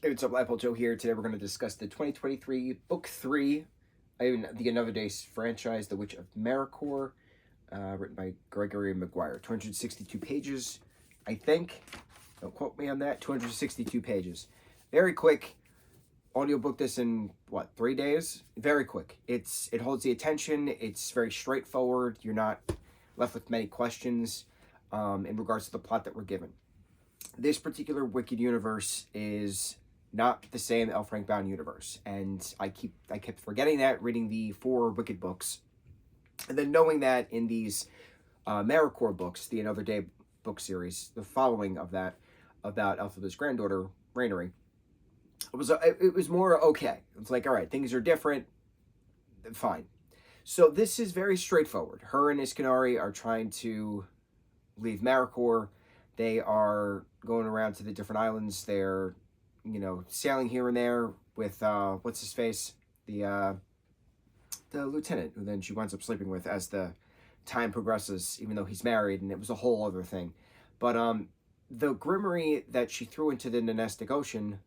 Hey, what's up, lightboltjoe here. Today we're going to discuss the 2023 Book 3, the Another Day's franchise, The Witch of Maracoor, written by Gregory Maguire. 262 pages, I think. Don't quote me on that. 262 pages. Very quick. Audiobook this in, 3 days? Very quick. It holds the attention. It's very straightforward. You're not left with many questions in regards to the plot that we're given. This particular Wicked universe is not the same L. Frank Baum universe, and I kept forgetting that reading the 4 Wicked books, and then knowing that in these Maracoor books, the Another Day book series, the following of that about Elphaba's granddaughter Rainery, it was more okay. It's like, all right, things are different, fine. So this is very straightforward. Her and Iskanari are trying to leave Maracoor. They are going around to the different islands. They're sailing here and there with what's his face, the lieutenant, who then she winds up sleeping with as the time progresses, even though he's married, and it was a whole other thing. But the grimoire that she threw into the Nonestic Ocean,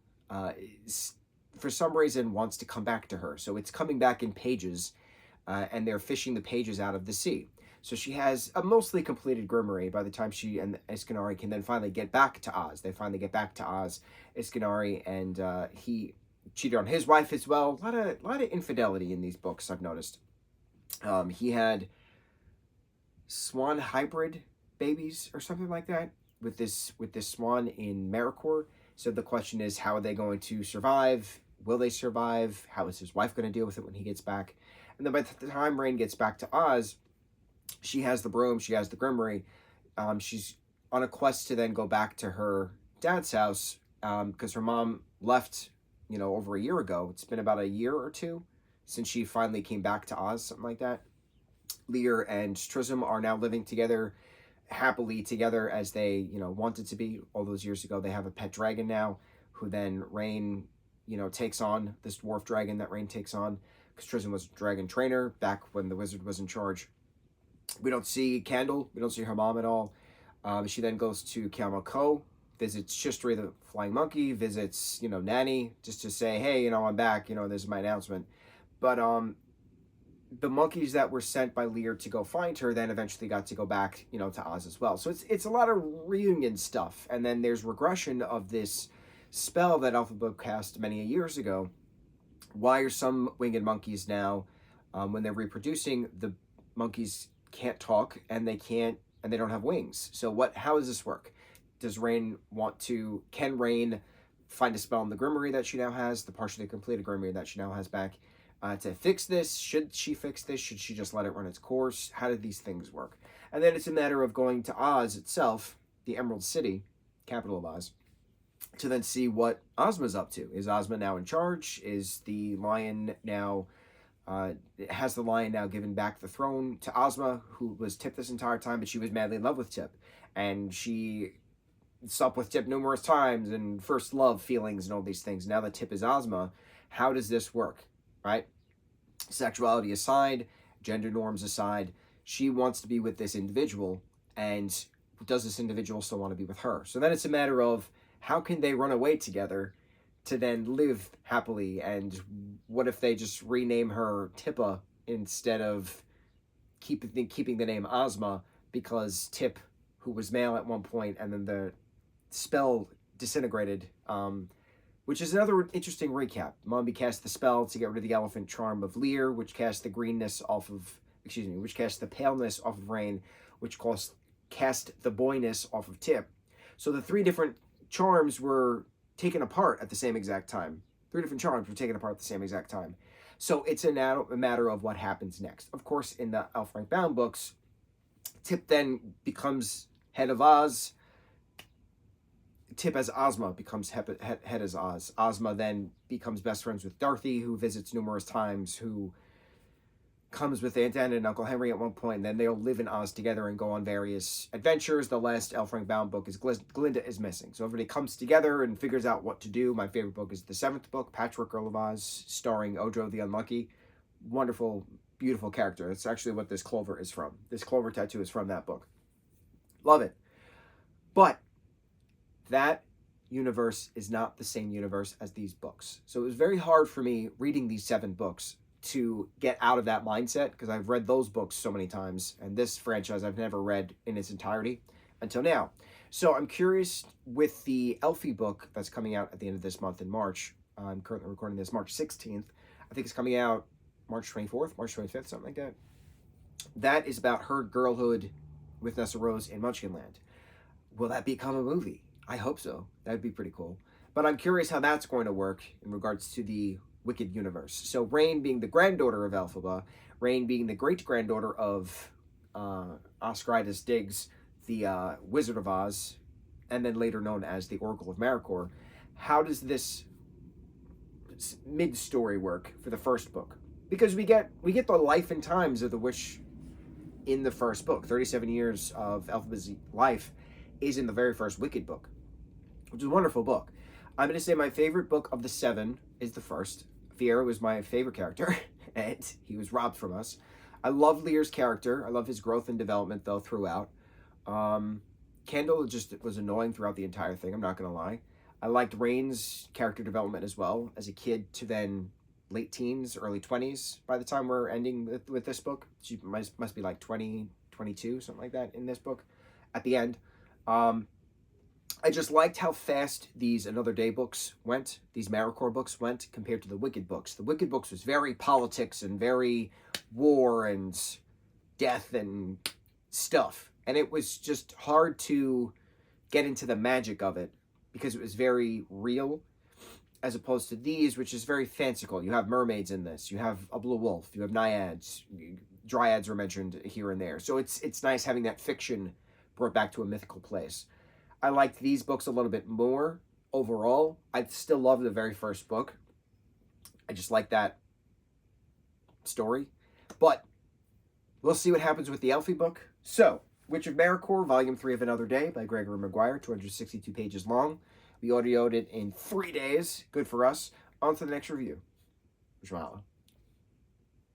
for some reason, wants to come back to her. So it's coming back in pages, and they're fishing the pages out of the sea. So she has a mostly completed grimoire by the time she and Iskanari can then finally get back to Oz. They finally get back to Oz, Iskanari, and he cheated on his wife as well. A lot of infidelity in these books, I've noticed. He had swan hybrid babies or something like that with this swan in Maracoor. So the question is, how are they going to survive? Will they survive? How is his wife going to deal with it when he gets back? And then by the time Rain gets back to Oz, she has the broom, she has the grimoire. She's on a quest to then go back to her dad's house because her mom left, over a year ago. It's been about a year or two since she finally came back to Oz, something like that. Lear and Trism are now living together, happily together as they, wanted to be all those years ago. They have a pet dragon now, who then Rain, takes on, this dwarf dragon that Rain takes on, because Trism was a dragon trainer back when the wizard was in charge. We don't see Candle. We don't see her mom at all. She then goes to Kiamako, visits Shistri the flying monkey, visits, Nanny, just to say, hey, I'm back, this is my announcement. But the monkeys that were sent by Lear to go find her then eventually got to go back, to Oz as well. So it's a lot of reunion stuff. And then there's regression of this spell that Elphaba cast many years ago. Why are some winged monkeys now, when they're reproducing, the monkeys can't talk and they don't have wings? So how does this work? Can Rain find a spell in the grimoire that she now has, the partially completed grimoire that she now has back, to fix this? Should she fix this? Should she just let it run its course? How do these things work? And then it's a matter of going to Oz itself, the Emerald City, capital of Oz, to then see what Ozma's up to. Is Ozma now in charge? Is the lion now has the lion now given back the throne to Ozma, who was Tip this entire time, but she was madly in love with Tip, and she slept with Tip numerous times, and first love feelings and all these things. Now that Tip is Ozma, how does this work, right? Sexuality aside, gender norms aside, she wants to be with this individual, and does this individual still want to be with her? So then it's a matter of, how can they run away together to then live happily? And what if they just rename her Tippa instead of keeping the name Ozma, because Tip, who was male at one point, and then the spell disintegrated, which is another interesting recap. Mombi cast the spell to get rid of the elephant charm of Lear, which cast the paleness off of Rain, which cast the boyness off of Tip. So the 3 different charms were taken apart at the same exact time. 3 different charms were taken apart at the same exact time. So it's a matter of what happens next. Of course, in the L. Frank Baum books, Tip then becomes head of Oz. Tip as Ozma becomes head as Oz. Ozma then becomes best friends with Dorothy, who visits numerous times, who comes with Aunt Anna and Uncle Henry at one point, and then they'll live in Oz together and go on various adventures. The last L. Frank Baum book is Glinda is missing. So everybody comes together and figures out what to do. My favorite book is the 7th book, Patchwork Girl of Oz, starring Ojo the Unlucky. Wonderful, beautiful character. It's actually what this clover is from. This clover tattoo is from that book. Love it. But that universe is not the same universe as these books. So it was very hard for me reading these 7 books to get out of that mindset, because I've read those books so many times, and this franchise I've never read in its entirety until now. So I'm curious with the Elfie book that's coming out at the end of this month in March. I'm currently recording this March 16th. I think it's coming out March 24th, March 25th, something like that. That is about her girlhood with Nessa Rose in Munchkinland. Will that become a movie? I hope so. That'd be pretty cool. But I'm curious how that's going to work in regards to the Wicked universe. So Rain being the granddaughter of Elphaba, Rain being the great-granddaughter of Oscaritas Diggs, the Wizard of Oz, and then later known as the Oracle of Maracoor. How does this mid-story work for the first book? Because we get the life and times of the witch in the first book. 37 years of Elphaba's life is in the very first Wicked book, which is a wonderful book. I'm going to say my favorite book of the 7 is the first. Fiera was my favorite character, and he was robbed from us. I love Lear's character. I love his growth and development, though, throughout. Kendall just was annoying throughout the entire thing, I'm not going to lie. I liked Rain's character development as well, as a kid to then late teens, early 20s by the time we're ending with this book. She must be like 20, 22, something like that in this book at the end. I just liked how fast these Another Day books went, these Maracoor books went, compared to the Wicked books. The Wicked books was very politics and very war and death and stuff. And it was just hard to get into the magic of it because it was very real, as opposed to these, which is very fanciful. You have mermaids in this. You have a blue wolf. You have naiads. Dryads are mentioned here and there. So it's nice having that fiction brought back to a mythical place. I liked these books a little bit more overall. I still love the very first book. I just like that story. But we'll see what happens with the Elfie book. So, Witch of Maracoor, Volume 3 of Another Day by Gregory Maguire, 262 pages long. We audioed it in 3 days. Good for us. On to the next review. Mucho mahalo.